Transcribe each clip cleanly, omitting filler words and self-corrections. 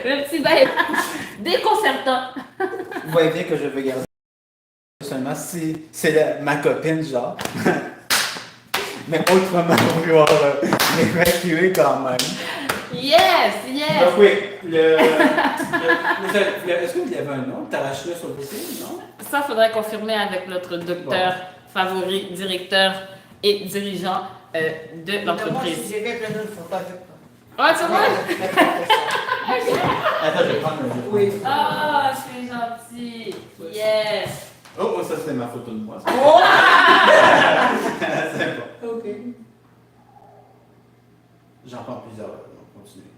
Le petit bail déconcertant. Vous voyez bien que je veux garder seulement si c'est ma copine, genre. Mais autrement, on va pouvoir l'évacuer quand même. Yes, yes. Donc oui, est-ce que vous avez un nom? Tarachna sur le côté, non? Ça, faudrait confirmer avec notre docteur favori, directeur et dirigeant de l'entreprise. Moi, je dirais que nous, il ne faut pas faire ça. Ouais, c'est vrai? Attends, je vais prendre le jeu. Oui. Ah, c'est gentil. Yes. Oh, ça c'est ma photo de moi. Oh! C'est bon. Ok. J'en prends plusieurs, donc continue.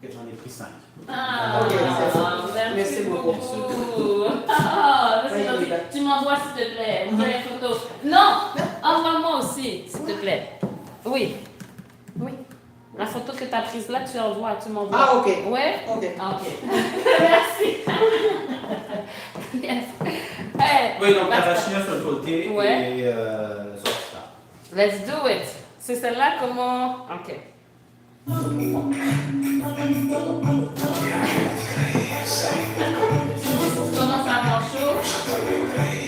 Ok, j'en ai pris 5. Ah, Ok, c'est bon. merci, Merci beaucoup. beaucoup. Ah, ça, c'est Oui, gentil. oui. Tu m'envoies, s'il te plaît. Envoie les photos. Non, envoie-moi aussi, s'il te plaît. Oui. Oui. La photo que tu as prise là, tu envoies, tu m'envoies. Ah, ok. Ouais? Ok. Ah, ok. Merci. Yes. Hey, Oui, donc Tarachna sur le côté Ouais. et sur le stade. let's do it. C'est celle-là, comment... Ok. Comment ça marche chaud?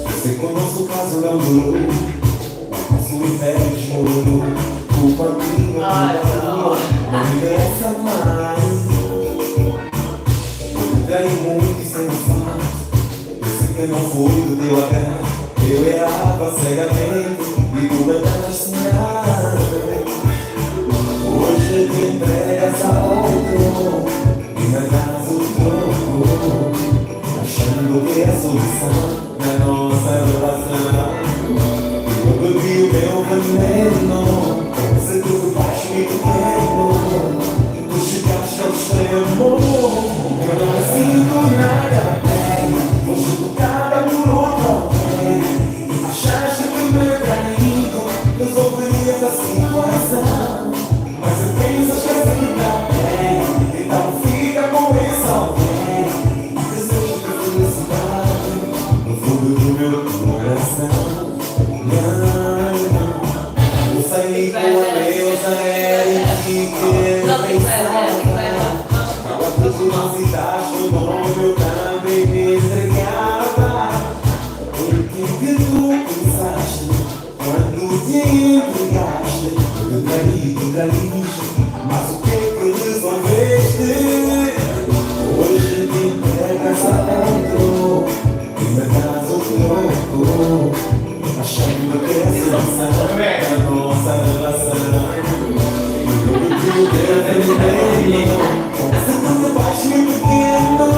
Você conhece o caso não durou, mas o inferno desmoronou. Culpa minha, não me interessa mais. Eu ganhei muito e sem noção. Eu sei que não foi do teu agrado. Eu errava cegamente e tu me das sinais. Hoje te entregas a outro e me das o troco, achando que é a solução na nossa relação. Eu bebi o meu veneno, sei tudo baixo e pequeno. Tu chegaste ao extremo, eu não sinto nada bem. Hoje tu cada por outro alguém. Achaste que me traído, resolverias a situação. Mas eu penso que assim tá bem, então fica com esse alguém. Desejo ter felicidade no fundo do meu coração. Não, eu saí com a Deus aérea que quero pensar. Tava tudo na cidade, o nome eu também me entregava. O que tu pensaste quando te entregaste? Eu traíste, mas o que resolveste? Hoje te entregas a outro e me das o troco, achando que é a solução da nossa relação. Eu bebi o teu veneno, sei tudo baixo e pequeno.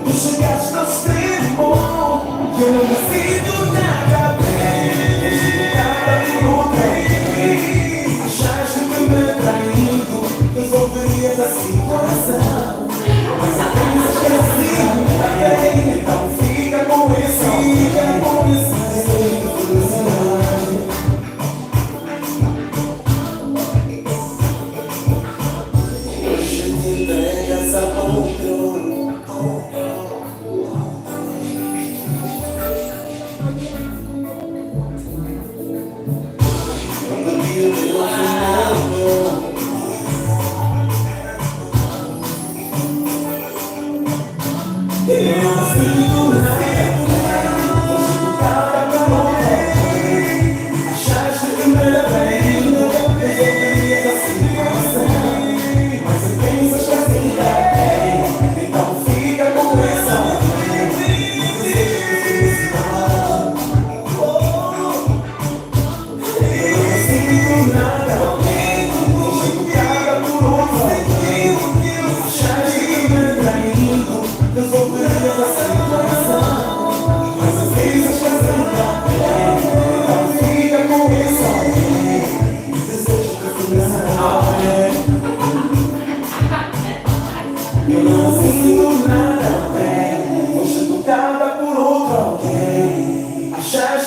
Tu chegaste ao extremo, que eu não me sinto nada bem. Nada de outra. Achaste que me traído, resolverias a situação. Mas eu penso que assim tá bem, então fica com esse desejo de felicidade. Hoje te entregas a outro.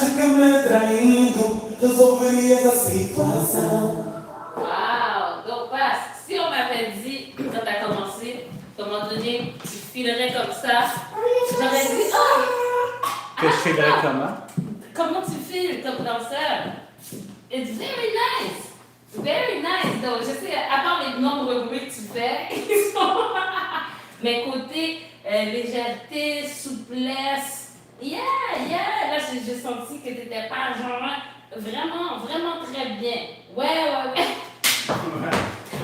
acha que me traindo resolveria a situação? Wow! Donc, passe. Si on m'avait dit, quand tu as commencé, à un moment donné, tu filerais comme ça, j'aurais dit, oh! Que je filerais comment? Comment tu files comme danseur? It's very nice! Very nice! Donc, je sais, à part les nombreux bruits que tu fais, ils sont... mais côté légèreté, souplesse, yeah! Là, j'ai senti que tu n'étais pas genre vraiment, vraiment très bien. Ouais.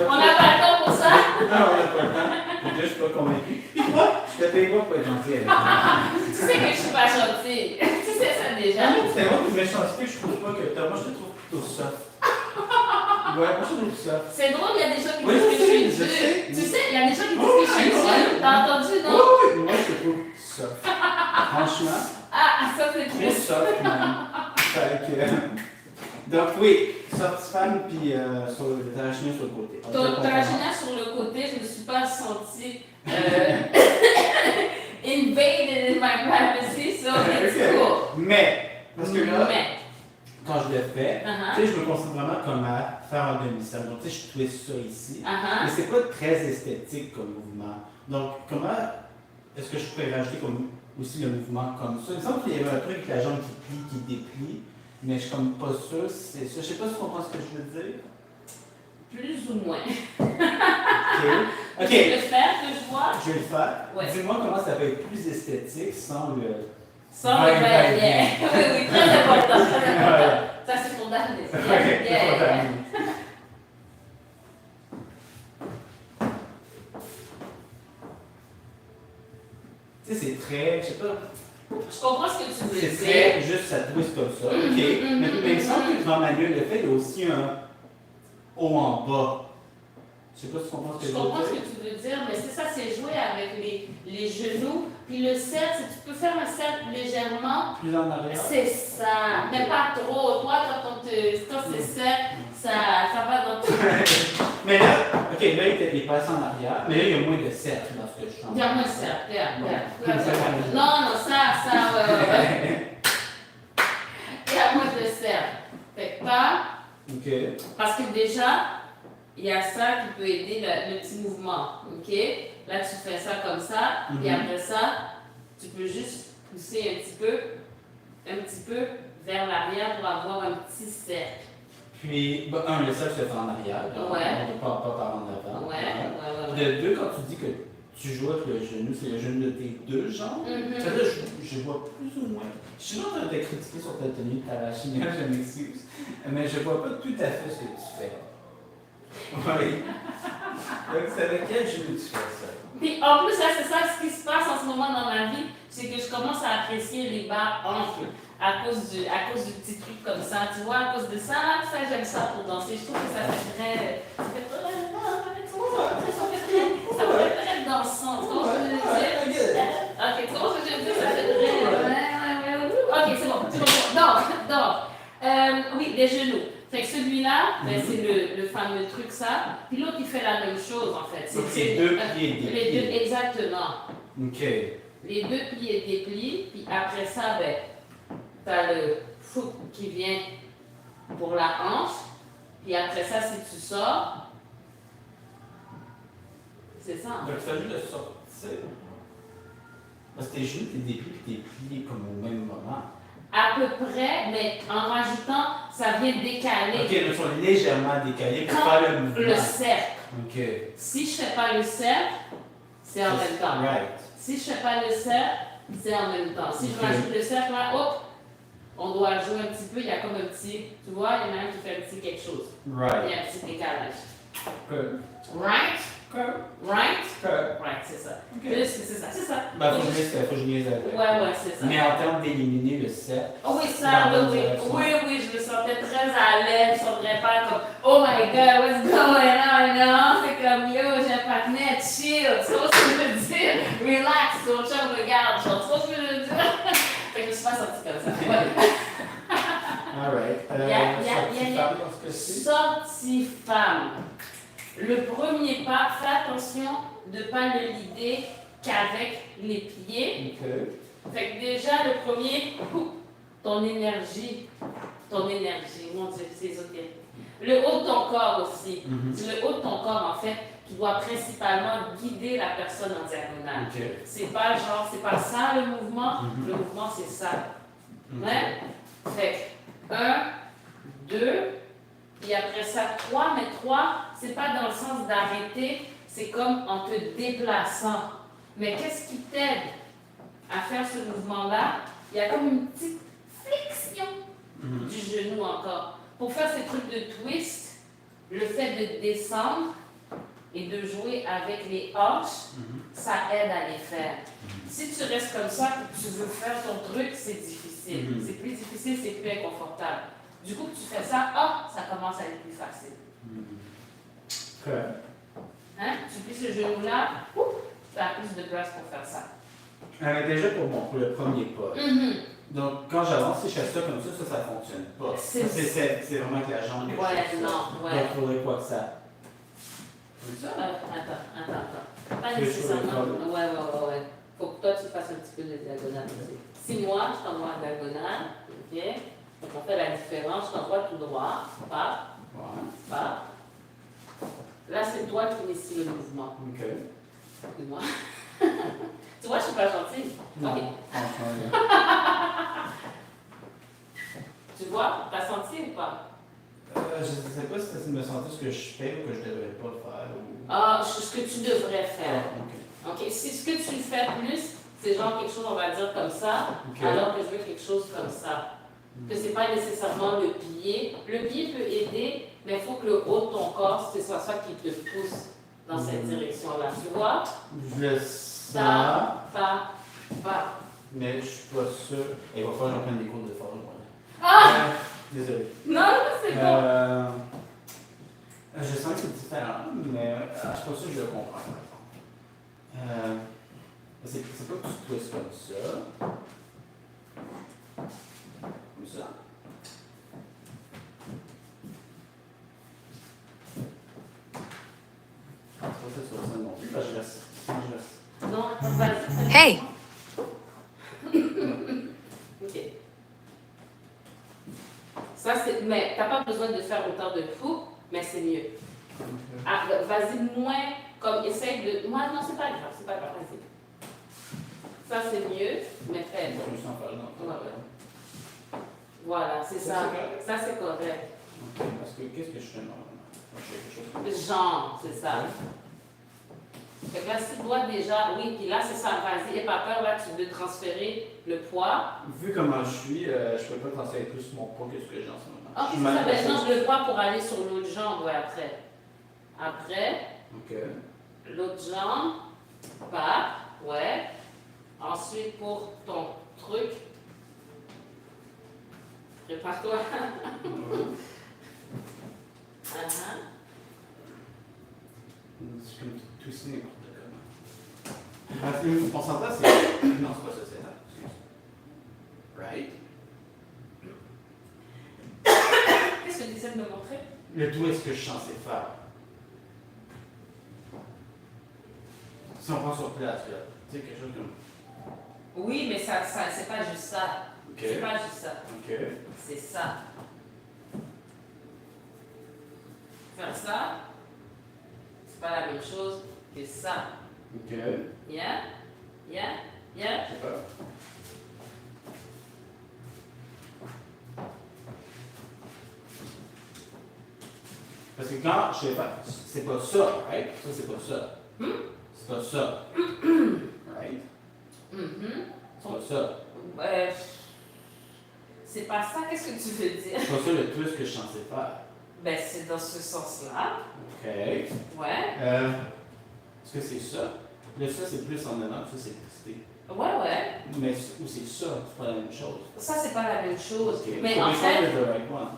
On n'a pas le temps pour ça? Non, on n'a pas le temps. Déjà, je suis pas convaincu. Puis toi, je te paye pas pour être gentil avec toi. Tu sais que je suis pas gentille. Tu sais ça déjà. C'est moi qui méchanceté, je trouve pas que t'as. Moi, je te trouve plutôt soft. Ouais, moi, je te trouve soft. C'est drôle, il y a des gens qui Oui, disent que je suis je dure. sais. Tu sais, il y a des gens qui disent que je suis dure. T'as entendu, non? Oui, moi, je te trouve soft. Franchement, Ah, ça c'est trop plus. soft, man. Fait que. Donc, oui, soft fan, puis sur le tarachina sur le côté. Tarachina sur le côté, je ne me suis pas sentie invaded in my privacy, so it's cool. Mais, parce que là, Mais, quand je le fais, uh-huh, tu sais, je me concentre vraiment comme à faire un demi-cercle. Donc, tu sais, je twist ça ici. uh-huh. Mais c'est pas très esthétique comme mouvement. Donc, comment est-ce que je pourrais rajouter comme, aussi le mouvement comme ça? Il me semble qu'il y avait un truc avec la jambe qui plie, qui déplie, mais je suis comme pas sûre si c'est ça. Je sais pas si tu comprends ce que je veux dire. Plus ou moins. Ok. Tu veux le faire que je vois? Je vais le faire. Ouais. Dis-moi comment ça peut être plus esthétique sans le. Sans le va-et-vient. Oui, très important, très important. Voilà. Ça, c'est pour Daphné. Ok, Yeah. Tu sais, c'est très. Je sais pas. Je comprends ce que tu veux C'est dire. très. Juste ça twist comme ça. Ok. Mais il me semble que devant Manuel le fait, il y a aussi un haut en bas. Je sais pas si tu comprends ce que Je je veux comprends ce dire. que tu veux dire, mais c'est ça, c'est jouer avec les genoux. Puis le cercle, tu peux faire un cercle légèrement. Plus en arrière. C'est ça, mais pas trop. Toi, quand c'est cercle, ça va dans tout. Mais là, ok, là, il passe en arrière, mais là, il y a moins de cercles dans ce que je chante. Il y a moins de cercle. Bon. Non, ouais. Il y a moins de cercle. Fait que pas. Ok. Parce que déjà, il y a ça qui peut aider le petit mouvement, ok? Là, tu fais ça comme ça, et après ça, tu peux juste pousser un petit peu vers l'arrière pour avoir un petit cercle. Puis, le cercle se fait en arrière, donc Ouais. on ne peut pas par en avant. Ouais. De deux, quand tu dis que tu joues avec le genou, c'est le genou de tes deux jambes. Mhm. Ça, là, je vois plus ou moins. Je suis en train de te critiquer sur ta tenue de tarachina, je m'excuse. Mais je vois pas tout à fait ce que tu fais. Oui. Donc, c'est avec quel genou tu fais ça? Puis en plus, là, c'est ça ce qui se passe en ce moment dans ma vie, c'est que je commence à apprécier les bas amples à cause du petit truc comme ça. Tu vois, à cause de ça, j'aime ça pour danser. Je trouve que ça fait très. Ça fait très dansant. Tu vois ce que je veux dire? Ok, tu vois ce que je veux dire? Ça fait très. Ok, c'est bon. Donc, oui, les genoux. Fait que celui-là, ben, c'est le fameux truc ça. Puis l'autre, il fait la même chose en fait. Donc, c'est deux pliés, des Les deux, pliés. exactement. Ok. Les deux pliés déplient, puis après ça, ben, t'as le foot qui vient pour la hanche. Puis après ça, si tu sors, c'est ça. Donc, ça juste de sortir. Parce que tes genoux, t'es dépliés puis t'es pliés comme au même moment. À peu près, mais en rajoutant, ça vient décaler. Ok, ils sont légèrement décalés pour Quand faire le mouvement. le cercle. Ok. Si je fais pas le cercle, c'est en même temps. Right. Si je fais pas le cercle, c'est en même temps. Si je Ok. rajoute le cercle là, hop, on doit jouer un petit peu, il y a comme un petit, tu vois, il y en a un qui fait un petit quelque chose. Il y Right. a un petit décalage. Good. Right? Good. Right? Good. Right, c'est ça. Ok. Plus, c'est ça, c'est ça. Ben, faut que je niaise avec. Ouais, c'est ça. Mais en termes d'éliminer le cercle, Oh oui, ça, Dans la oui, direction. oui, je me sentais très à l'aise, je ne saurais pas comme, oh my god, what's going on, non? C'est comme, yo, j'ai un partenaire, chill, tu vois ce que je veux dire? Relax, ton chum regarde, genre, tu vois ce que je veux dire? Fait que je me suis pas sortie comme ça. Ouais. alright. Yeah. Sortie femme. Le premier pas, fais attention de ne pas le lider qu'avec les pieds. Ok. Fait que déjà, le premier, ton énergie, mon Dieu, c'est ésotérique. Le haut de ton corps aussi. C'est le haut de ton corps, en fait, qui doit principalement guider la personne en diagonale. OK. C'est pas genre, c'est pas ça le mouvement. Le mouvement, c'est ça. Ouais? Fait que 1, 2, et après ça 3, mais 3, c'est pas dans le sens d'arrêter, c'est comme en te déplaçant. Mais qu'est-ce qui t'aide à faire ce mouvement-là? Il y a comme une petite flexion du genou encore. Pour faire ces trucs de twist, le fait de descendre et de jouer avec les hanches, ça aide à les faire. Si tu restes comme ça, que tu veux faire ton truc, c'est difficile. C'est plus difficile, c'est plus inconfortable. Du coup, tu fais ça, ça commence à être plus facile. OK. Hein? Tu plies ce genou-là, tu as plus de place pour faire ça. Déjà pour le premier pas. Donc, quand j'avance, si je fais ça comme ça ne fonctionne pas. C'est vraiment que la jambe est Ouais, juste ça. non, ouais. Donc, il faudrait quoi que ça. Attends. Pas nécessairement. Ouais. Faut que toi, tu fasses un petit peu de diagonale aussi. Si moi, je t'envoie en diagonale, OK? Donc, on fait la différence. Je t'envoie tout droit. Pas. Là, c'est toi qui initie le mouvement. OK. Excuse-moi. Tu vois, je suis pas gentille. Non. OK. Enfin, Tu vois? T'as senti ou pas? je ne sais pas si tu me sentais ce que je fais ou que je ne devrais pas faire. Ce que tu devrais faire. OK. OK. Si ce que tu fais plus, c'est genre quelque chose, on va dire comme ça, alors que je veux quelque chose comme ça. Que c'est pas nécessairement le pied. Le pied peut aider, mais il faut que le haut de ton corps, ce soit ça qui te pousse dans cette direction-là. Tu vois? Je le sens. Pas. Mais je suis pas sûr. Il va falloir que je prenne des cours de forme. Désolé. Non, c'est bon. Je sens que c'est différent, mais je suis pas sûr que je le comprends. C'est pas que tu twistes comme ça. Comme ça. Je pense pas que ce soit ça non plus, parce que je reste. Non, vas-y. Hey! OK. Ça, c'est. Mais t'as pas besoin de faire autant de coups, mais c'est mieux. Ah, vas-y moins, comme essaye de. Moi, non, c'est pas grave, vas-y. Ça, c'est mieux, mais fais. Je me sens pas dans Voilà, c'est ça. Ça, c'est correct. OK, parce que qu'est-ce que je fais normalement? Je fais quelque chose comme ça. Genre, c'est ça. Fait que là, si tu dois déjà, oui, puis là, c'est ça, vas-y, n'aie pas peur, là, tu veux transférer le poids. Vu comment je suis, je peux pas transférer plus mon poids que ce que j'ai en ce moment. Ah, c'est ça, ben, change le poids pour aller sur l'autre jambe, ouais, après. Après, OK. l'autre jambe, pas, ouais. Ensuite, pour ton truc, prépare-toi. C'est comme tout ici, n'importe comment. Parce que le pourcentage, c'est. Non, c'est pas ça, c'est là. Right? Qu'est-ce que tu essaies de me montrer? Le tout, est-ce que je suis censé faire? Si on prend sur place, là, tu sais, quelque chose comme. Oui, mais ça c'est pas juste ça. OK. C'est pas juste ça. OK. C'est ça. Faire ça, c'est pas la même chose que ça. OK. Yeah? Je sais pas. Parce que quand je sais pas, c'est pas ça, right? Ça, c'est pas ça. C'est pas ça. Right? C'est pas ça. C'est pas ça, qu'est-ce que tu veux dire? C'est pas ça le twist que je suis censé faire. Ben, c'est dans ce sens-là. OK. Ouais. Est-ce que c'est ça? Là, ça, c'est plus en avant, ça, c'est twisté. Ouais. Mais ou c'est ça, c'est pas la même chose. Ça, c'est pas la même chose. OK. Mais So en which one fait, is the right one?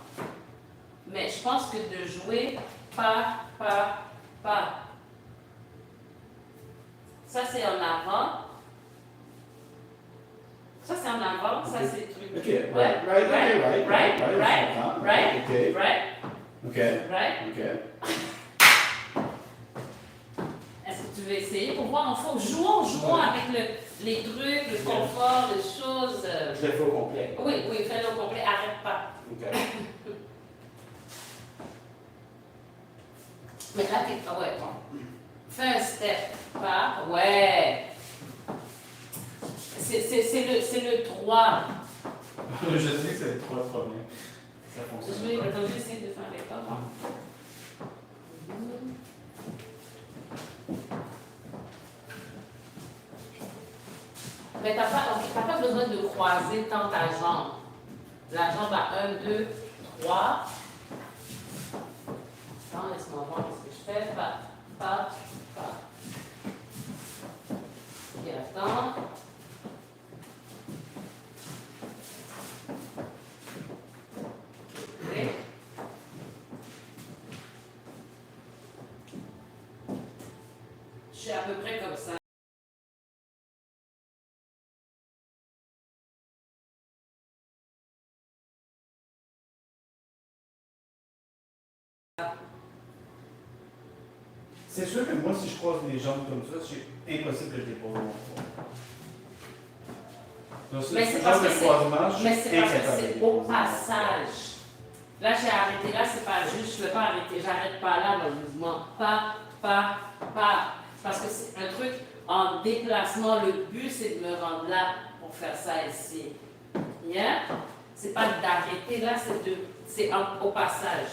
mais je pense que de jouer pas. Ça, c'est en avant. Ça, c'est en avant. Ça, c'est le truc. OK. Right. OK. Right? OK. Right? OK. Est-ce que tu tu veux essayer pour voir en fond. Jouons avec les trucs, le confort, les choses. Je le fais au complet. Oui, fais-le au complet, arrête pas. OK. Mais là, ouais, bon. Fais un step, pas, ouais. C'est le 3. Je sais que c'est 3 premiers. Ça Je fonctionne. vais essayer de faire les pas. Mais t'as pas besoin de croiser tant ta jambe. La jambe à 1, 2, 3. Attends, laisse-moi voir ce que je fais. Pas. Et attends. Ok. Je suis à peu près comme ça. C'est sûr que moi, si je croise les jambes comme ça, c'est impossible que je dépose mon poids. Donc, Mais c'est ce parce genre de que croisement, je Mais suis c'est parce que incapable de c'est déposer au mon poids. passage. Là, j'ai arrêté. Là, c'est pas juste, je ne vais pas arrêter. J'arrête pas là, le mouvement. Pas. Parce que c'est un truc en déplacement. Le but, c'est de me rendre là pour faire ça ici. Yeah? C'est pas d'arrêter là, c'est au passage.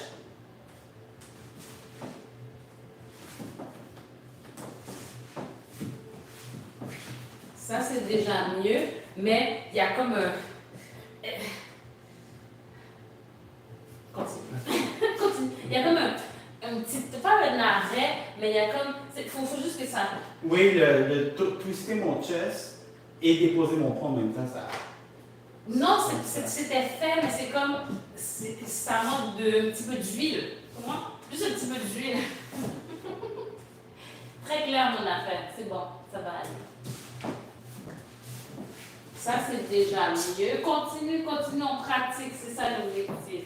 Ça, c'est déjà mieux, mais il y a comme un... Continue. Il y a comme un petit... Pas un arrêt, mais il y a comme... Il faut juste que ça... Oui, twister mon chest et déposer mon poids en même temps, ça... Non, c'était fait, mais c'est comme... Ça manque de un petit peu d'huile. Comment? Juste un petit peu d'huile. Très clair, mon affaire. C'est bon, ça va aller. Ça, c'est déjà mieux. Continue, on pratique. C'est ça l'objectif.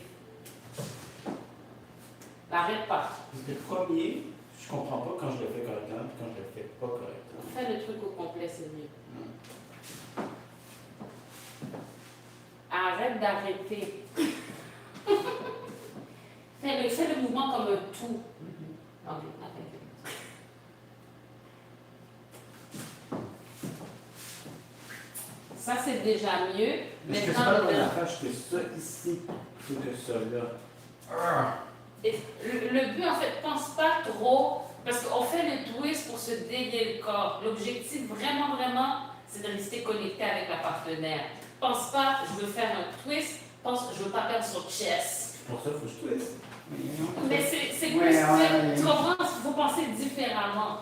N'arrête pas. Parce que le premier, je comprends pas quand je le fais correctement et quand je le fais pas correctement. Fais le truc au complet, c'est mieux. Arrête d'arrêter. Fais le mouvement comme un tout. Ok, arrête. Ça, c'est déjà mieux. Mais ce que c'est Maintenant, pas la bonne affaire, je fais ça ici plutôt que ça là. le but, en fait, pense pas trop, parce qu'on fait le twist pour se délier le corps. L'objectif, vraiment, c'est de rester connecté avec la partenaire. Pense pas, je veux faire un twist, pense, je veux pas perdre son chest. Pour ça, il faut que je twist. Mais c'est plus, Ouais. tu comprends, il faut penser différemment.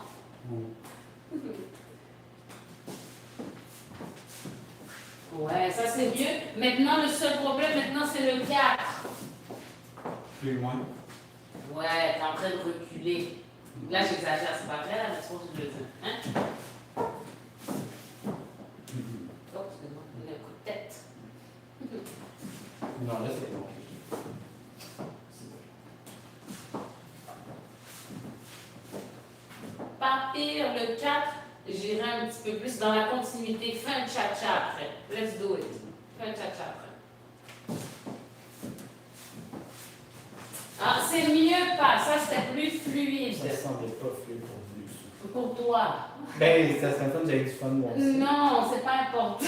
Ouais, ça c'est mieux. Maintenant, le seul problème, c'est le 4. Plus loin. Ouais, t'es en train de reculer. Là, j'exagère, c'est pas vrai, là, mais c'est ce que je veux dire. Hein? Oh, excuse-moi, il a un coup de tête. Non, là, c'est bon. Pas pire, le 4, j'irai un petit peu plus dans la continuité. Fais un cha-cha après. Let's do it. Fais un cha-cha après. Ah, c'est mieux pas. Ça, c'était plus fluide. Ça semblait pas fluide pour vous. Pour toi. Ben, ça serait fun, j'avais du fun, moi aussi. Non, c'est pas important.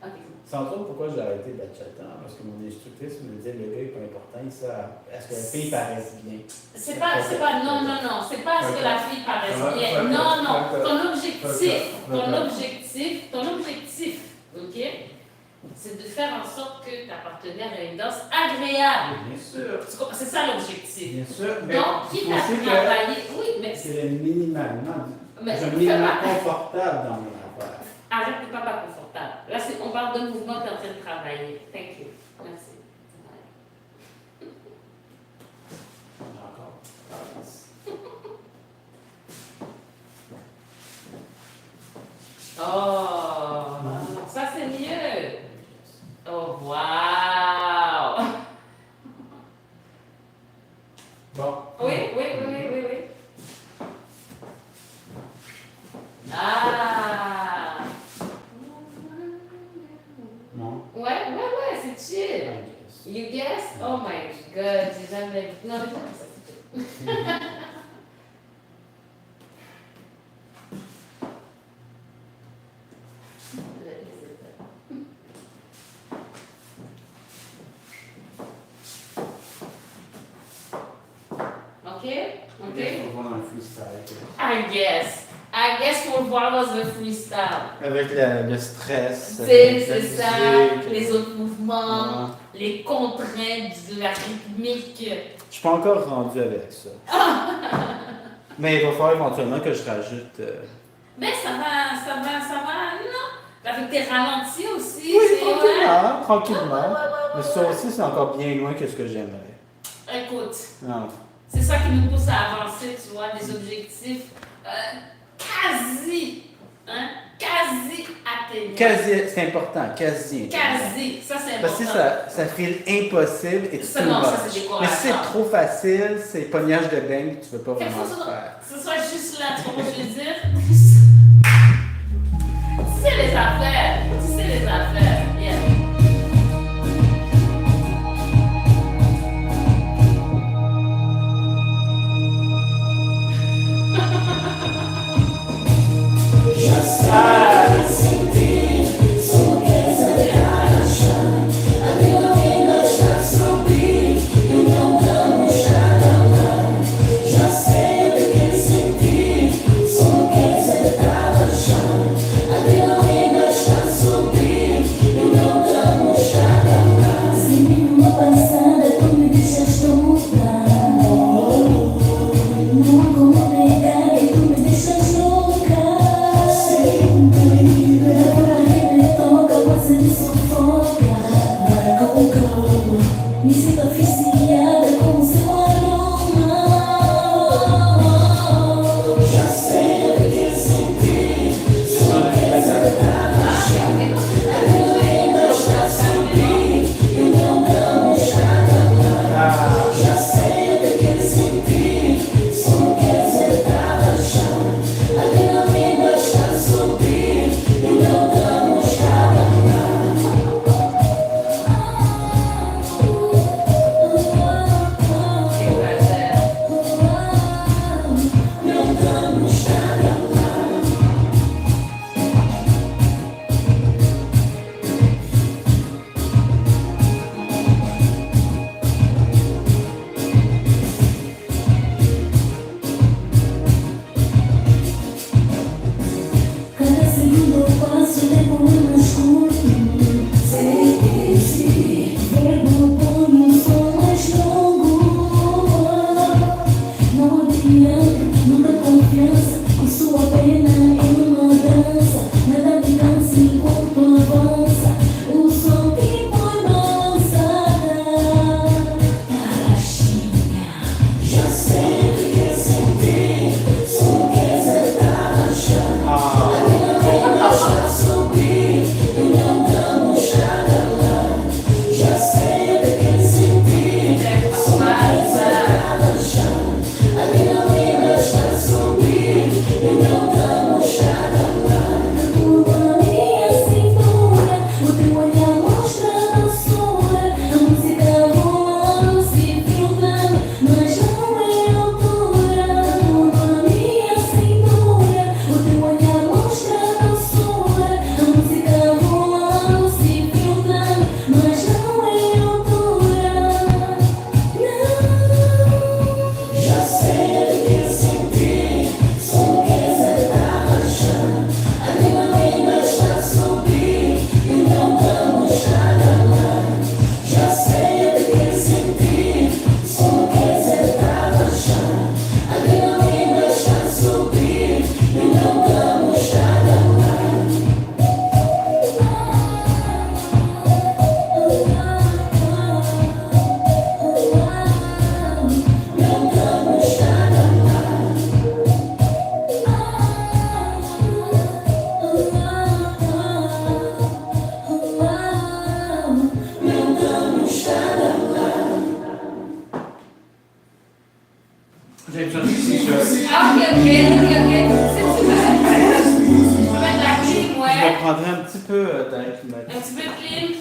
Ok. C'est entre autres pourquoi j'ai arrêté bachata, parce que mon instructrice me disait le gars est pas important, il sait à ce que la fille paraisse bien. C'est pas, c'est pas ce que la fille paraisse bien. Non, ton objectif, ok, c'est de faire en sorte que ta partenaire ait une danse agréable. Bien sûr. C'est ça l'objectif. Bien sûr, mais Donc, quitte à aussi que travailler, oui, mais c'est le minimalement, Mais je fais me minimalement pas. confortable dans mon affaire. arrête de pas confortable. Là, on parle d'un mouvement que tu es en train de travailler. Thank you. Merci. Encore. Oh, ça c'est mieux. Oh, wow. Bon. Oui. Non? Ouais, c'est chill. I guess. You guess? Oh my god, j'ai jamais vu. Non, mais ça, c'est chill. Ok? Ok, on va dans le freestyle. I guess faut le voir dans un freestyle. Avec le stress. C'est la ça, musique. les autres mouvements, Ouais. les contraintes de la rythmique. Je suis pas encore rendu avec ça. Mais il va falloir éventuellement que je rajoute. Mais ça va, non? Avec tes ralentis aussi. Oui, c'est- tranquillement, tranquillement. Ouais. Mais ça aussi, c'est encore bien loin que ce que j'aimerais. Écoute, Non. c'est ça qui nous pousse à avancer, tu vois, des objectifs quasi atteignables. Quasi, c'est important, quasi. Quasi, ça c'est important. Parce que si ça file impossible et tu Ça, non, ça, c'est décourageant. Mais si c'est trop facile, c'est pognage de beigne que tu veux pas Fait que vraiment faut le faire. que ce soit juste là, tu comprends ce que je veux dire? Tu sais les affaires, yeah. Me sinto oficiada com seu aroma. Já sei o que sentir. Sou desagradável. Ainda está subir e não está. Já sei o que sentir. Sou desagradável. Ainda está subir e não está. Cada segundo eu passo, levo mais curto. Sei que esse verbo põe um som mais longo. Não adianta, não dá confiança. Com sua pena em uma dança. Nada me cansa enquanto avança. O som que põe balançada. Tarraxinha, já sei o que é sentir. Som que exaltar a chama. Subir e não damos nada lá. Já sei o que sentir. Sou mais a chão. A adrenalina está a subir e não damos nada lá. Na minha cintura, o teu olhar mostra a doçura. A música voando, se filtrando, mas não é altura. Na minha cintura, o teu olhar mostra a doçura. A música voando, se filtrando, mas não é altura. Não. Já sei o que sentir. Som que exaltar a chama. A adrenalina está a subir e não damos nada lá. Já sei o que sentir. Som que exaltar a chama. A adrenalina está a subir e não damos nada lá. Não damos nada lá. Não damos nada lá. J'ai besoin de quelque chose. Ah, ok. C'est super. Je vais mettre la clim, Je ouais. me prendrais un petit peu d'aide. Un petit peu de clim.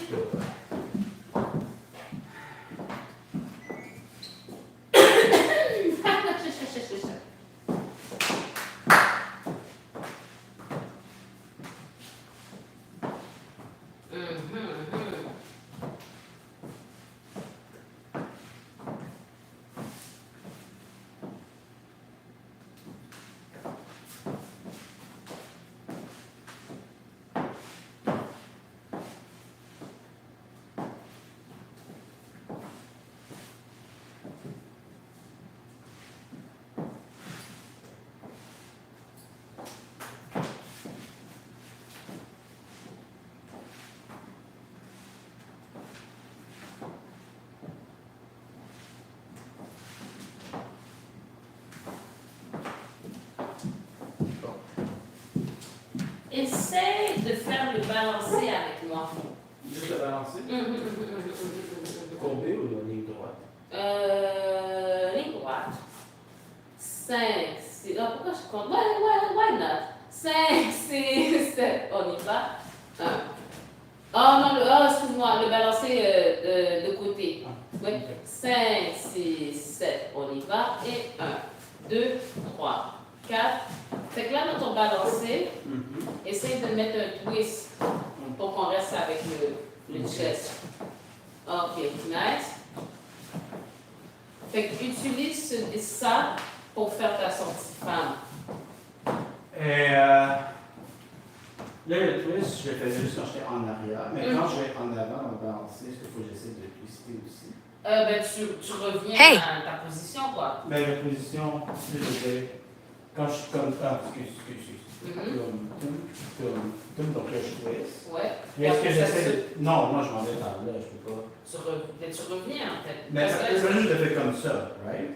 essaie de faire le balancé avec moi. Juste le balancer. Courbé ou en ligne droite? Ligne droite. 5, 6. Ah, pourquoi je compte? Why not? 5, 6, 7. On y va. 1. Oh non, excuse-moi, le balancé de côté. Oui. 5, 6, 7. On y va. Et 1, 2, 3, 4. Fait que là, dans ton balancé, essaye de mettre un twist pour qu'on reste avec le chest. Ok, nice. Fait que utilise ça pour faire ta sortie femme. Et là, le twist, je le faisais juste quand j'étais en arrière. Mais quand je vais en avant, on va balancer. Est-ce qu'il faut que j'essaie de twister aussi? Ben, tu reviens à ta position, quoi. Mais la position, je faisais quand je suis comme ça. Excuse. Donc là, je twist. Ouais. Mais est-ce que j'essaie de. Non, moi, je m'en vais par là, je peux pas. Tu reviens, en fait. Mais Parce que- je le fais comme ça, right?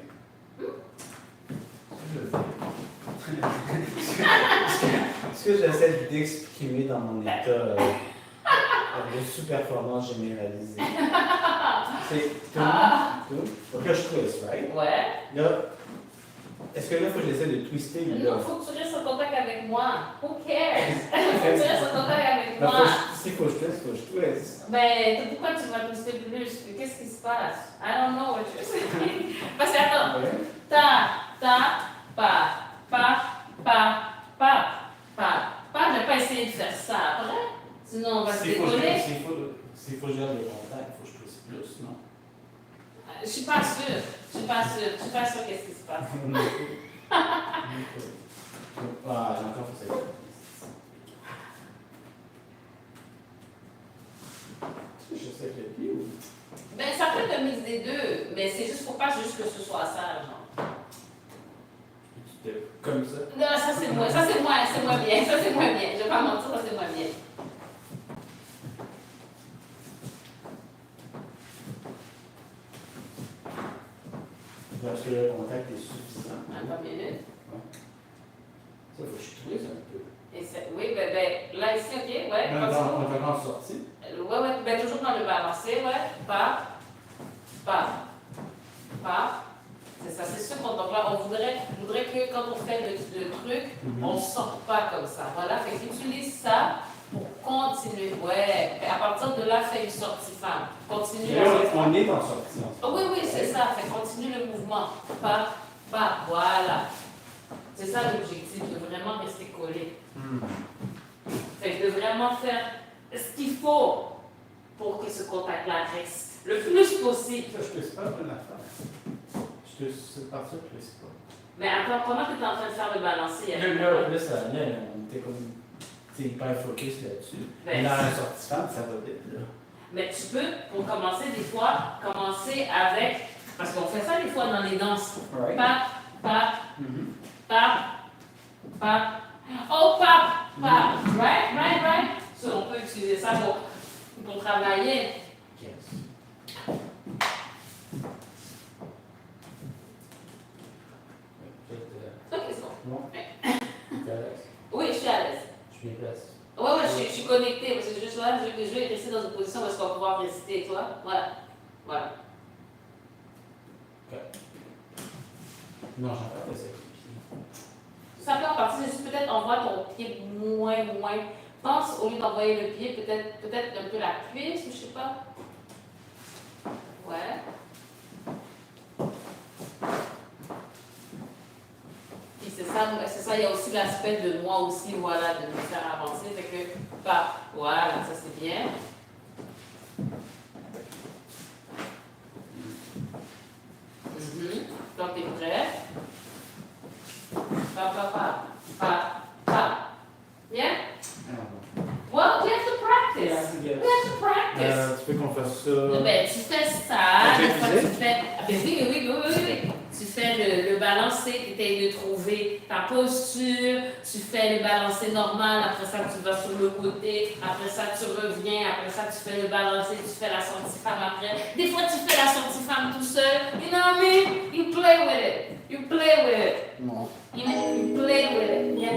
Est-ce que j'essaie d'exprimer dans mon état de sous-performance généralisée? C'est tout. Donc là, je twist, right? Ouais. Là, est-ce que là, il faut que j'essaie de twister? Non, Là? faut que tu restes en contact avec moi. Who cares? Faut que tu restes en contact avec Là, moi. s'il faut que je twist, il faut que je twist. Mais pourquoi tu vas twister plus? Qu'est-ce qui se passe? I don't know what you're saying. Parce que attends. Ouais. Ta, pa. Je vais pas essayer de faire ça après. Sinon, on va se S'il faut que décoller. s'il faut que je garde le contact, il faut que je twist plus, non? Je suis pas sûre. Je suis pas sûre qu'est-ce qui se passe. Ah, j'ai encore fait ça. Est-ce que je sais que le pied ou. Ben, ça peut être un mix des deux, mais c'est juste pour pas juste que ce soit ça, genre. Comme ça. Non, ça c'est moins bien. Ça c'est moins bien. Je vais pas mentir, ça c'est moins bien. Est-ce que le contact est suffisant? Attends une minute. Ça, il faut que je twist un peu. Oui, ben, là ici, ok, ouais. On va en sortir. Ouais, ben toujours dans le balancé, ouais. Pas. C'est ça, c'est sûr. Donc là, on voudrait que quand on fait le truc, on ne sorte pas comme ça. Voilà, fait qu'utilise ça pour continuer. Ouais, et à partir de là, fais une sortie femme. Continue la sortie. On est en sortie. Oh, oui, c'est ça. Fait continue le mouvement. Pas, voilà. C'est ça l'objectif, de vraiment rester collé. Fait de vraiment faire ce qu'il faut pour que ce contact-là reste le plus possible. Je ne twist pas une affaire. C'est par ça que je twist pas. Mais attends, comment tu es en train de faire le balancier? Là, on était comme. C'est hyper focus là-dessus. Ben, Mais dans la sortie femme, ça va vite, là. Mais tu peux, pour commencer, des fois, commencer avec. Parce qu'on fait ça des fois dans les danses. Right. Pap. Oh, pap. Right. So, on peut utiliser ça pour travailler. Yes. Ok, c'est bon. Bon. T'es à l'aise? Oui, je suis à l'aise. Je suis bien place. Ouais, je suis connectée. Parce que juste là, je vais rester dans une position où est-ce qu'on va pouvoir réciter, toi. Voilà. Ok. Non, j'en parle pas ça. Ça peut en partie, c'est juste peut-être envoie ton pied moins. Pense, au lieu d'envoyer le pied, peut-être un peu la cuisse, je sais pas. Ouais. Puis c'est ça, il y a aussi l'aspect de moi aussi, voilà, de me faire avancer. Fait que, voilà, ça c'est bien. Donc, t'es prêt? Yeah? Well, we have to practice. We have to practice. Tu peux qu'on fasse ça. Ben, tu fais ça, Ok, des fois, tu tu fais. Ah, ben oui. Tu fais le balancé, tu essaies de trouver ta posture, tu fais le balancé normal, après ça tu vas sur le côté, après ça tu reviens, après ça tu fais le balancé, tu fais la sortie femme après. Des fois tu fais la sortie femme tout seul, you know what I mean? You play with it. Non. You play with it. Yeah.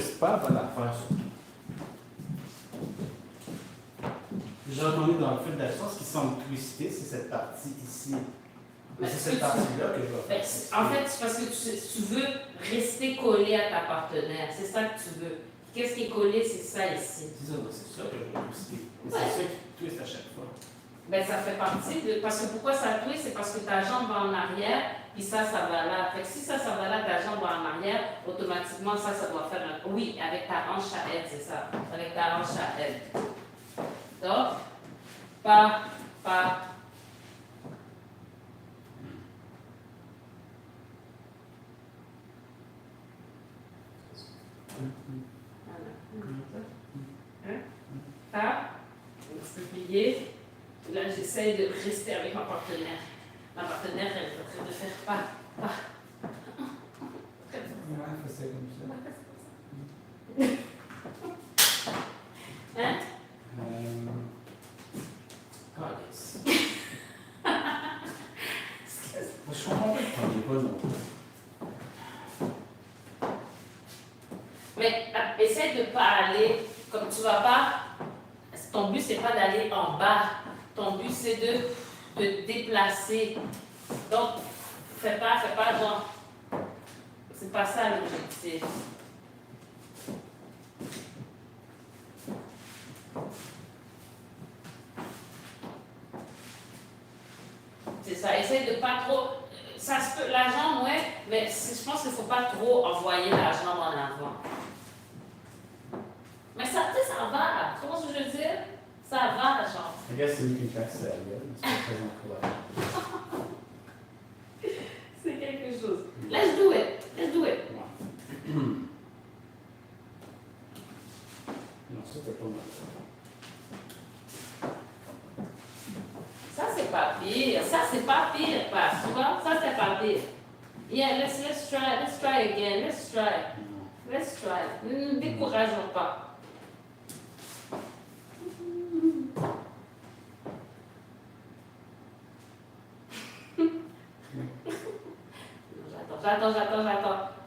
c'est pas la bonne affaire, surtout. Genre, on est dans le fil d'action, ce qui semble twisté, c'est cette partie ici. Mais C'est est-ce cette que tu- partie-là que je vais Ben, faire. en fait, c'est parce que tu veux rester collé à ta partenaire. C'est ça que tu veux. Qu'est-ce qui est collé, c'est ça ici. C'est ça que je vais twister. Mais Ouais. c'est ça qui twist à chaque fois. Ben, ça fait partie de. Parce que pourquoi ça twist, c'est parce que ta jambe va en arrière, puis ça va là. Fait que si ça va là, ta jambe va en arrière, automatiquement, ça doit faire un. Oui, avec ta hanche à aide, c'est ça. Avec ta hanche à aide. Donc, pas. Pas. Un petit peu plié. Là, j'essaie de rester avec ma partenaire. Ma partenaire, elle est en train de faire pas. Ouais, c'est comme ça. Hein? Calice. Je comprends pas que t'en es pas non plus. Mais essaie de pas aller, comme tu vas pas, ton but c'est pas d'aller en bas, ton but c'est de te déplacer. Donc, fais pas genre, c'est pas ça l'objectif. C'est ça, essaye de pas trop, ça se peut, la jambe, ouais, mais je pense qu'il faut pas trop envoyer la jambe en avant. Mais ça, tu sais, ça va. Tu comprends ce que je veux dire? Ça va, la jambe. Je regarde, c'est lui qui me fait ça, mais c'est pas très encourageant. C'est quelque chose. Let's do it. Let's do it. Ouais. Non, ça, c'est pas mal. Ça, c'est pas pire. Ça, c'est pas pire, pas. Tu vois? Ça, c'est pas pire. Yeah, let's try. Let's try again. Let's try. Let's try. Ne décourageons pas.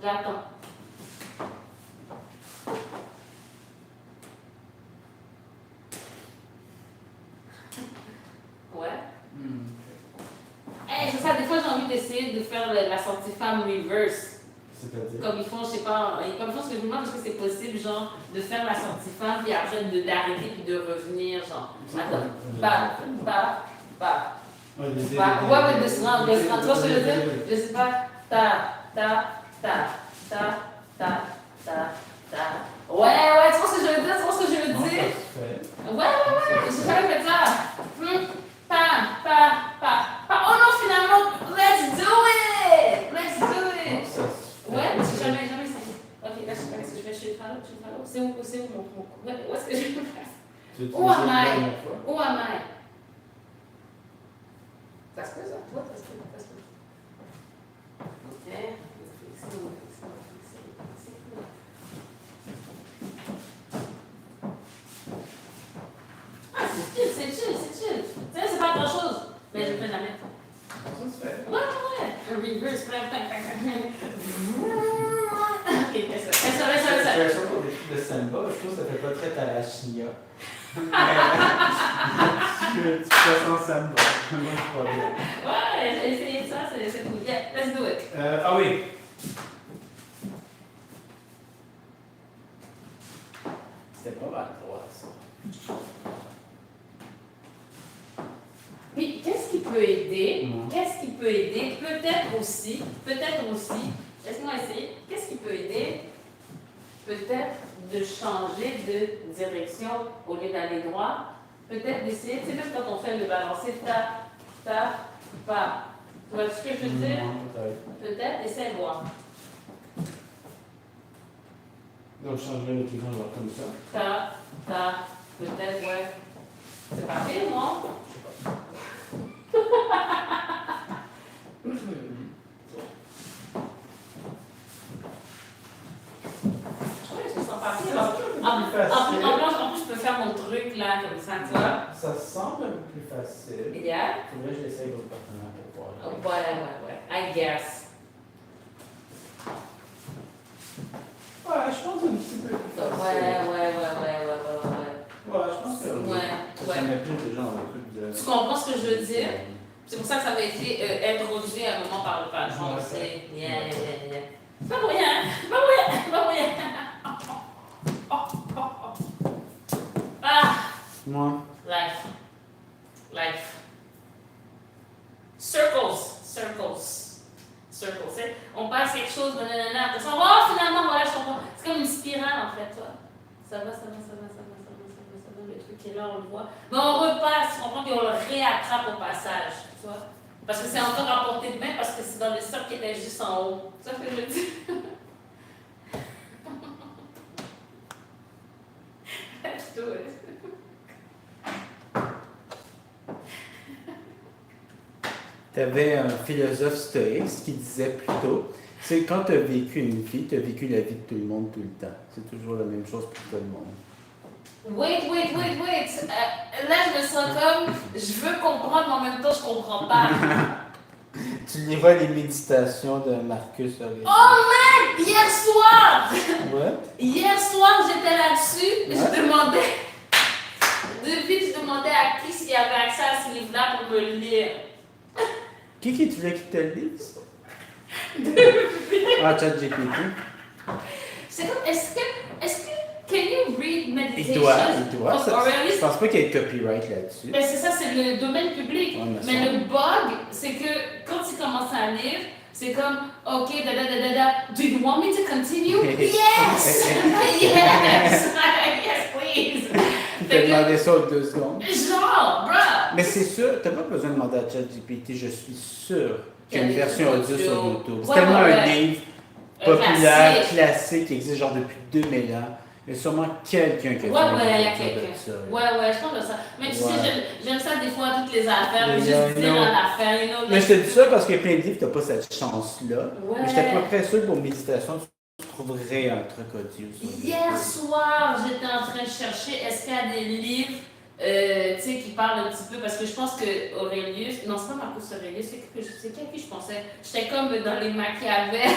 J'attends. Ouais. Hey, c'est ça, des fois j'ai envie d'essayer de faire la sortie femme reverse. C'est-à-dire? Comme ils font, je sais pas, comme je pense que je me demande est-ce que c'est possible, genre, de faire la sortie femme, puis après d'arrêter, puis de revenir, genre. Attends. Bah. Ouais, Ouais, mais de se rendre, tu vois ce que je veux dire? Je sais pas. Ta. Ouais, tu vois ce que je veux dire? Tu vois ce que je veux dire? Ouais, j'ai jamais fait ça. Oh non, finalement, let's do it! Ouais, mais j'ai jamais essayé. Ok, là, je sais pas ce que je fais chez le Fallot. C'est où mon où est-ce que je peux faire? Où am I? Ça se peut, ça? Toi, ça se peut. Ok. Ah, c'est chill. Tu sais, c'est pas grand-chose. Mais je le fais jamais. Ouais. Un reverse, plein. Ok, fais ça. Le samba, je trouve que ça fait pas très Tarashnia. Tu fais sans samba. Moi, je crois bien. Ouais, j'ai essayé ça, c'est cool. Yeah, let's do it. Ah oui. C'était pas mal droit, ça. Puis, qu'est-ce qui peut aider? Mhm. Peut-être aussi, laisse-moi essayer. Qu'est-ce qui peut aider? Peut-être de changer de direction au lieu d'aller droit. Peut-être d'essayer, tu sais, même quand on fait le balancer, pas. Tu vois ce que je veux dire? Peut-être, essaie de voir. Donc, je changerai le client comme ça. Peut-être, ouais. C'est pas pire, non? Ouais, je me sens pas pire. En plus, je peux faire mon truc là, comme ça, tu vois. Ça semble un peu plus facile. Yeah. Faudrait que je l'essaye avec votre partenaire pour voir. Ouais. I guess. Ouais, je pense un petit peu Ouais, je pense que oui. Ouais. Ça met plus de gens dans le truc de... Tu comprends ce que je veux dire? C'est pour ça que ça avait été introduit à un moment par le patron. Ouais. C'est C'est pas pour rien, c'est pas pour rien, c'est pas pour rien. Ah, Moi, life. Circles. C'est- On passe quelque chose, nanana, après ça, oh, finalement, voilà, je comprends. C'est comme une spirale, en fait, toi. Ça va, le truc est là, on le voit. Mais on repasse, on comprend qu'on le réattrape au passage, tu vois. Parce que c'est encore à portée de main, parce que c'est dans le cercle qui était juste en haut. C'est ça que je veux dire. Let's do it. tu avais un philosophe stoïque qui disait plutôt, c'est quand tu as vécu une vie, tu as vécu la vie de tout le monde tout le temps. C'est toujours la même chose pour tout le monde. Wait. Là, je me sens comme, je veux comprendre, mais en même temps, je comprends pas. Tu liras les méditations de Marcus Aurélien. Oh man! Hier soir! Ouais. Hier soir, j'étais là-dessus. Ouais. Je demandais. Depuis, je demandais à qui s'il avait accès à ce livre-là pour me le lire. Qui tu veux qu'il te le dise? Ah, ChatGPT. C'est comme, est-ce que, can you read Il meditation doit. of Je Aurelius? pense pas qu'il y ait copyright là-dessus. Ben c'est ça, c'est le domaine public. Ouais, mais mais ça- le bug, c'est que quand tu commences à lire, c'est comme, ok, do you want me to continue? Yes! Yes! Yes, please! Tu Fait t'as que- demandé ça aux 2 secondes. Genre, bruh! Mais c'est sûr, t'as pas besoin de demander à ChatGPT, je suis sûr qu'il y a une Il y a des version audio audios. sur YouTube. C'est Ouais, tellement ouais, un ouais. livre Un populaire, classique. classique, qui existe genre depuis 2000 ans. Il y a sûrement quelqu'un qui a fait Ouais, une il y a version de quelqu'un. ça, là. Ouais, je pense que ça. Mais tu Ouais. sais, j'aime ça des fois, toutes les affaires, Mais juste dire non. à la fin, you know. Mais je te dis ça parce qu'il y a plein de livres, t'as pas cette chance-là. Ouais. Mais j'étais pas près sûr pour méditation, tu trouverais un truc audio sur Hier soir, j'étais en train de chercher, est-ce qu'il y a des livres, tu sais, qui parlent un petit peu, parce que je pense que Aurelius, non, c'est pas Marcus Aurelius, c'est qui à qui je pensais? J'étais comme dans les Machiavel,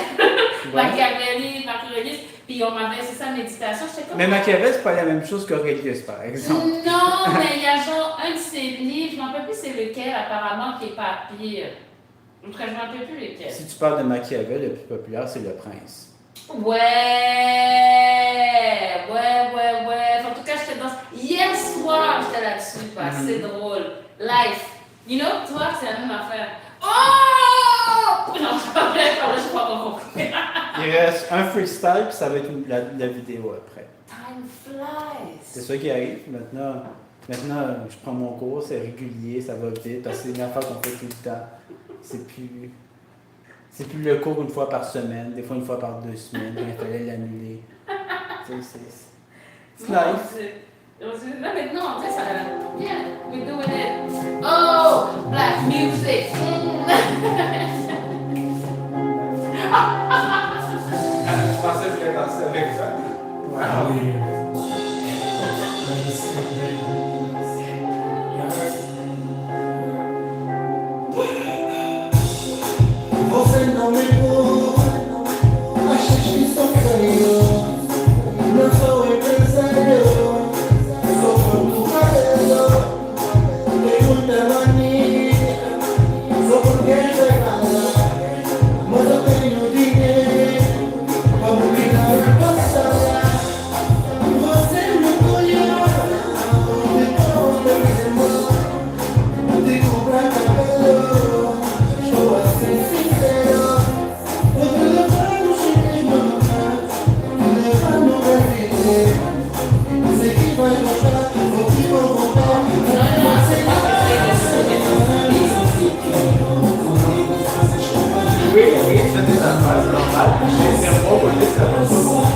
Machiavelli, Marcus Aurelius, puis on m'avait, c'est ça, méditation, j'étais comme... Mais Machiavel, c'est pas la même chose qu'Aurelius, par exemple. Non, mais il y a genre un de ses livres, je m'en rappelle plus c'est lequel, apparemment, qui est pas pire. En tout cas, je m'en rappelle plus lequel. Si tu parles de Machiavel, le plus populaire, c'est Le Prince. Ouais. En tout cas, j'étais dans... Hier soir, j'étais là-dessus, quoi. C'est drôle. Life. You know, toi, c'est la même affaire. Oh! Non, c'est pas vrai, je sais pas comment compris. Il reste un freestyle, puis ça va être la vidéo après. Time flies. C'est ça qui arrive. Maintenant, je prends mon cours, c'est régulier, ça va vite, parce que c'est une affaire qu'on fait tout le temps. C'est plus le cours une fois par semaine, des fois une fois par 2 semaines, il fallait l'annuler. Tu sais, c'est life. Là, maintenant, tu sais, ça... Yeah, we're doing it. Oh, black music. Je pensais que je voulais danser avec ça. Você não me pôs, achas que sou feio? Não sou empresário, sou português. Tenho muita mania, sou burguês da casa, mas eu tenho dinheiro para me dar a passar. Você me colheu, de todo o amor, de comprar cabelo. Estou a ser sincero, vou te levar no chinês, te levar no Brasil. Sei que vai gostar, vou te provocar. Oui, ça des affaires, c'est normal. C'est un bon police, ça va pas.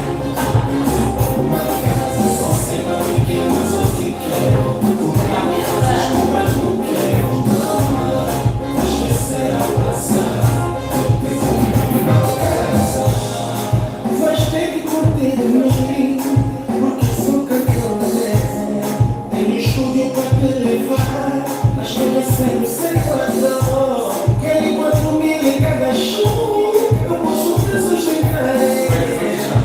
Vais ter que curtir o meu fim, porque sou cantora. Tenho estúdio para te levar, mas chega sempre sem quando. Quero 4 mil em cada show, eu posso te sustentar.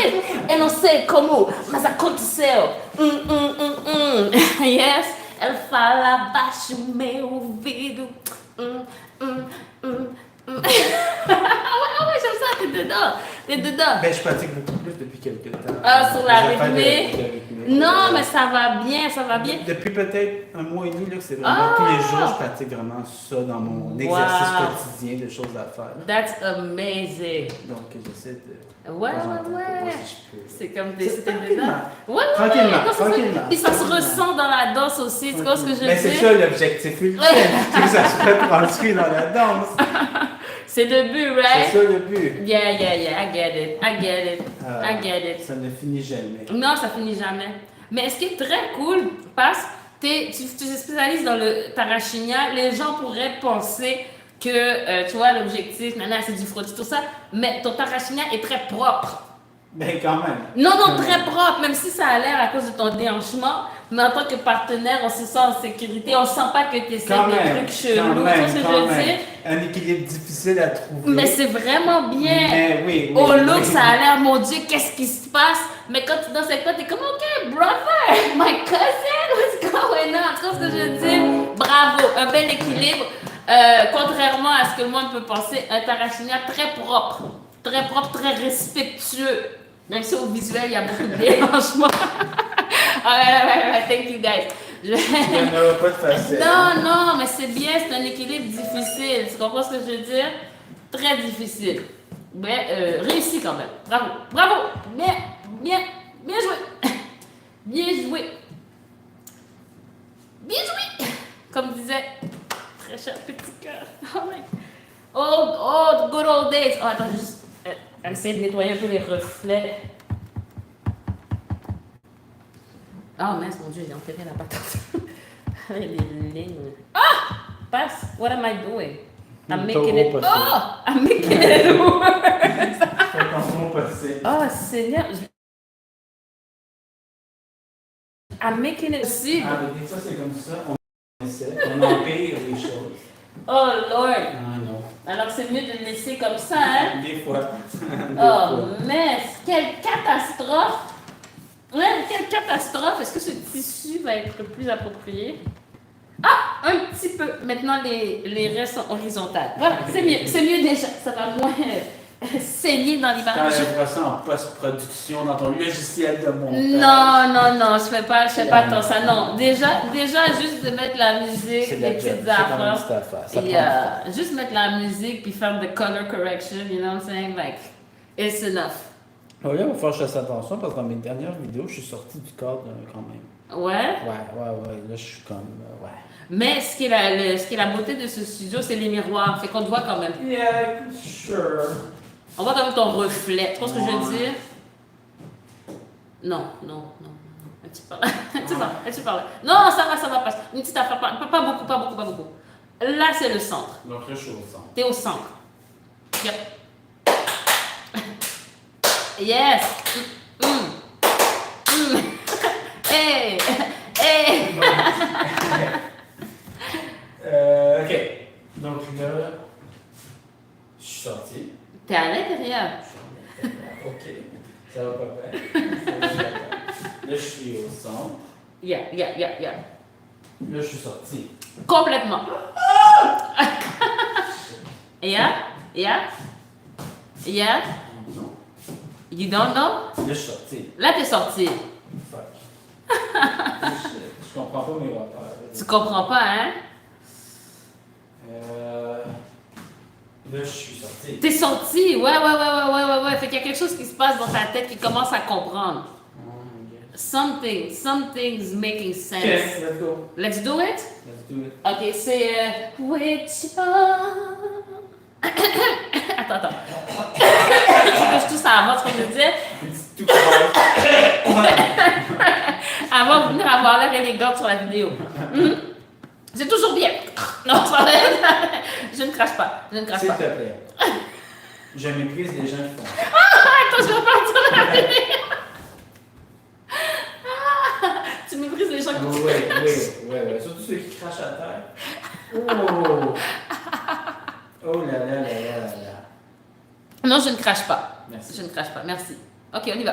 it! Eu não sei como, mas aconteceu. Yes, ela fala baixo meu ouvido. Ouais, j'aime ça, t'es dedans. Ben, je pratique beaucoup plus depuis quelques temps. Ah, sur la Les affaires de rythmée? rythmée. Non, mais ça va bien, ça va bien. Depuis peut-être un mois et demi, là, que c'est vraiment Ah! tous les jours, je pratique vraiment ça dans mon exercice quotidien de choses à faire. That's amazing. Donc, j'essaie de. Ouais, de temps en temps, ouais, pour voir ouais. si je peux. C'est comme des. C'était Tranquillement. dedans. Ouais, Tranquillement, non, c'est ça. tranquillement. Puis ça se Tranquillement. ressent dans la danse aussi, tu vois ce que je veux Mais c'est dire? ça l'objectif ultime, c'est que ça soit transcrit dans la danse. C'est le but, C'est right? ça le but. Yeah, I get it. Ça ne finit jamais. Non, ça finit jamais. Mais ce qui est très cool, parce que tu te spécialises dans le Tarashinia, les gens pourraient penser que, tu vois, l'objectif, c'est du frottis, tout ça, mais ton Tarashinia est très propre. Ben, quand même. Non, très propre, même si ça a l'air à cause de ton déhanchement, mais en tant que partenaire, on se sent en sécurité, on sent pas que tu essaies Quand des même, trucs chelous, quand tu vois même, ce que quand je veux même. dire? Un équilibre difficile à trouver. Mais c'est vraiment bien. Mais oui, Au oui, look, oui. ça a l'air, mon Dieu, qu'est-ce qui se passe? Mais quand tu danses avec toi, t'es comme, OK, brother, my cousin, what's going on? Tu vois ce que je veux dire? Bravo, un bel équilibre. Contrairement à ce que le monde peut penser, un Tarashinia très propre, très respectueux. Même si au visuel, il y a beaucoup de dérangement. Thank you guys. Il n'y en aura pas de facile. Non, mais c'est bien, c'est un équilibre difficile. Tu comprends ce que je veux dire? Très difficile. Mais réussi quand même. Bravo. Bien joué. Bien joué. Comme disait très cher petit cœur. Oh, good old days. Oh, attends, juste essayer de nettoyer un peu les reflets. Oh mince, mon Dieu, j'ai enterré la patate. Les lignes. Ah! Passe. What am I doing? I'm making it. Oh! I'm making it worse. Fait qu'on va passer. Oh, Seigneur. I'm making it aussi. Ah, mais des fois, c'est comme ça. On empire les choses. Oh, Lord. Ah, non. Alors, c'est mieux de le laisser comme ça, hein? Des fois. Oh, mais quelle catastrophe! Ouais, quelle catastrophe! Est-ce que ce tissu va être plus approprié? Ah, un petit peu. Maintenant, les restes sont horizontales. Voilà, c'est mieux déjà. Ça va moins saigner dans les Quand barres. tu feras ça en post-production dans ton logiciel de montage. Non, je fais pas tant ça. Non, déjà, juste de mettre la musique, C'est de les la job. petites C'est quand même affaires. cette affaire. Ça Et prend juste mettre la musique puis faire the color correction, you know what I'm saying? Like, it's enough. Oui, il va falloir que je fasse attention parce que dans mes dernières vidéos, je suis sorti du cadre quand même. Ouais. Ouais. Là, je suis comme. Ouais. Mais ce qui est la beauté de ce studio, c'est les miroirs. Fait qu'on te voit quand même. Yeah, sure. On voit quand même ton reflet. Tu vois ce que je veux dire? Non. Un petit par là. Un petit par là. Non, ça va passer. Une petite affaire. Pas beaucoup. Là, c'est le centre. Donc là, je suis au centre. T'es au centre. Yep. Yes. Hey. Ok. Donc là, je suis sorti. T'es à l'intérieur. Ok. Ça va pas bien. Là, je suis au centre. Yeah. Là, je suis sorti. Complètement. Yeah. Non. You don't know? Là, je suis sorti. Là, t'es sorti. Fuck. Je comprends pas mes repères. Tu comprends pas, hein? Là, je suis sorti. T'es sorti. Ouais. Fait qu'il y a quelque chose qui se passe dans ta tête qui commence à comprendre. Something's making sense. Ok, let's go. Let's do it? Let's do it. Ok, c'est with your... Attends. Je tousse avant, ce que je veux dire. Tout court. Avant de venir avoir l'air élégante sur la vidéo. C'est toujours bien. Non, c'est pas vrai. Je ne crache pas. S'il te plaît. Je méprise les gens qui font. Attends, je vais repartir la vidéo. Tu méprises les gens qui... Oui. Surtout ceux qui crachent à terre. Oh là là. Non, je ne crache pas. Merci. Je ne crache pas. Merci. Ok, on y va.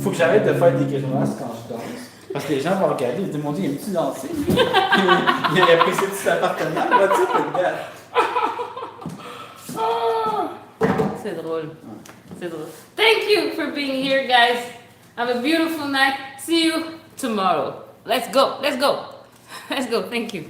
Faut que j'arrête de faire des grimaces quand je danse. Parce que les gens vont regarder, ils disent, mon Dieu, aime-tu danser? Il apprécie tout appartement, what's up with that? C'est drôle. C'est drôle. Thank you for being here, guys. Have a beautiful night. See you tomorrow. Let's go. Let's go. Let's go. Thank you.